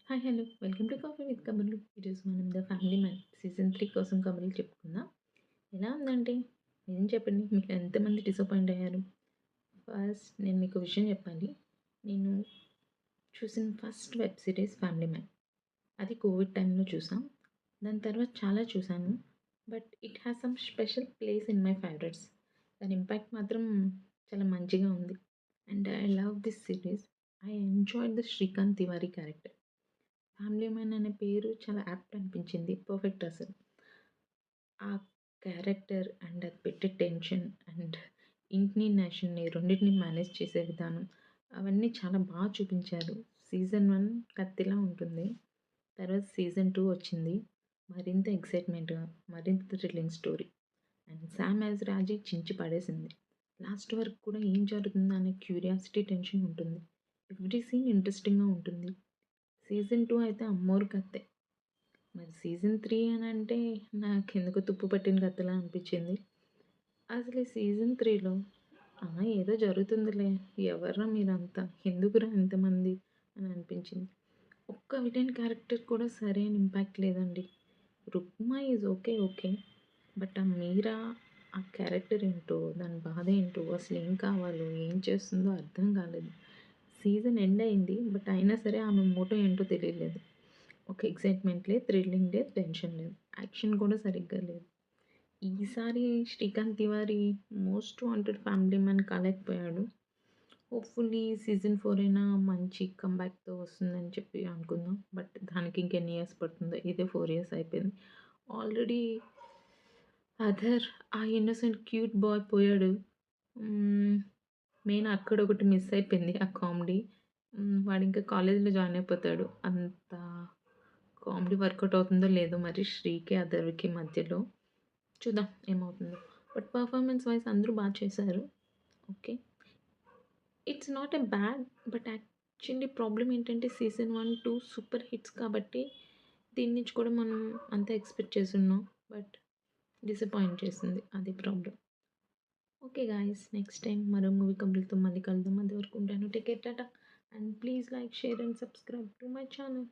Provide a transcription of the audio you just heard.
Hi hello welcome to coffee with కబుర్లు. ఈరోజు మనం ద ఫ్యామిలీ మ్యాన్ సీజన్ 3 కోసం కబుర్లు చెప్పుకుందాం. ఎలా ఉందండి? ఏం చెప్పండి, మీకు ఎంతమంది డిసప్పాయింట్ అయ్యారు? ఫస్ట్ నేను మీకు విషయం చెప్పాలి. నేను చూసిన first web series family man. అది కోవిడ్ టైంలో చూసాం. దాని తర్వాత చాలా చూసాను. But it has some special place in my favourites. దాని ఇంపాక్ట్ మాత్రం చాలా మంచిగా ఉంది. And I love this series. I enjoyed the Srikanth Tiwari character. Family man అనే పేరు చాలా యాప్ట్ అనిపించింది. పర్ఫెక్ట్ అసలు. ఆ క్యారెక్టర్ అండ్ అది పెట్టే టెన్షన్ అండ్ ఇంటిని, నేషన్‌ని రెండిటిని మేనేజ్ చేసే విధానం అవన్నీ చాలా చూపించారు. సీజన్ 1 కత్తిలా ఉంటుంది. తర్వాత సీజన్ 2 వచ్చింది. మరింత ఎక్సైట్‌మెంట్‌గా, మరింత thrilling story. And Sam as Raji చించి పడేసింది. లాస్ట్ వరకు కూడా ఏం జరుగుతుందా అనే క్యూరియాసిటీ, టెన్షన్ ఉంటుంది. ఎవ్రీ సీన్ ఇంట్రెస్టింగ్‌గా ఉంటుంది. సీజన్ 2 అయితే అమ్మోరు కథే. మరి సీజన్ 3 అనంటే నాకెందుకో తుప్పు పట్టిన కథలా అనిపిచ్చింది. అసలు ఈ సీజన్ 3లో ఏదో జరుగుతుందిలే, ఎవర్రా మీరంతా? ఎందుకురా ఇంతమంది అని అనిపించింది. ఒక్క విలన్ క్యారెక్టర్ కూడా సరైన ఇంపాక్ట్ లేదండి. Rukma is okay. Okay. But ఆ మీరా ఆ క్యారెక్టర్ ఏంటో, దాని బాధ ఏంటో, అసలేం కావాలో, ఏం చేస్తుందో అర్థం కాలేదు. సీజన్ ఎండ్ అయింది. బట్ అయినా సరే ఆమె మోటో ఏంటో తెలియలేదు. ఒక ఎక్సైట్‌మెంట్ లేదు, థ్రిల్లింగ్ లేదు, టెన్షన్ లేదు. యాక్షన్ కూడా సరిగ్గా లేదు. ఈసారి Srikanth Tiwari most wanted family man కాలేకపోయాడు. హోప్‌ఫుల్లీ సీజన్ 4 అయినా మంచి కమ్‌బ్యాక్‌తో వస్తుందని చెప్పి అనుకుందాం. బట్ దానికి ఇంకెన్ని ఇయర్స్ పడుతుందో. ఇదే 4 ఇయర్స్ అయిపోయింది. ఆల్రెడీ అదర్ ఆ ఇన్నోసెంట్ క్యూట్ బాయ్ పోయాడు. హ్మ్. మెయిన్ అక్కడొకటి మిస్ అయిపోయింది ఆ కామెడీ. వాడింకా కాలేజ్‌లో జాయిన్ అయిపోతాడు. అంత కామెడీ వర్కౌట్ అవుతుందో లేదో మరి శ్రీకి, అథర్వకి మధ్యలో. చూద్దాం ఏమవుతుందో. బట్ పర్ఫార్మెన్స్ వైస్ అందరూ చేశారు. Okay. It's not a bad. But actually problem ఏంటంటే సీజన్ 1, 2 సూపర్ హిట్స్ కాబట్టి దీని నుంచి కూడా మనం అంతే ఎక్స్‌పెక్ట్ చేసున్నాం. బట్ డిసప్పాయింట్ చేసింది. అది problem. Okay guys, next time మరో మూవీ కబుర్లతో మళ్ళీ కలుద్దాం. అంతవరకు ఉంటాను. Take care, Tata. And please like, share and subscribe to my channel.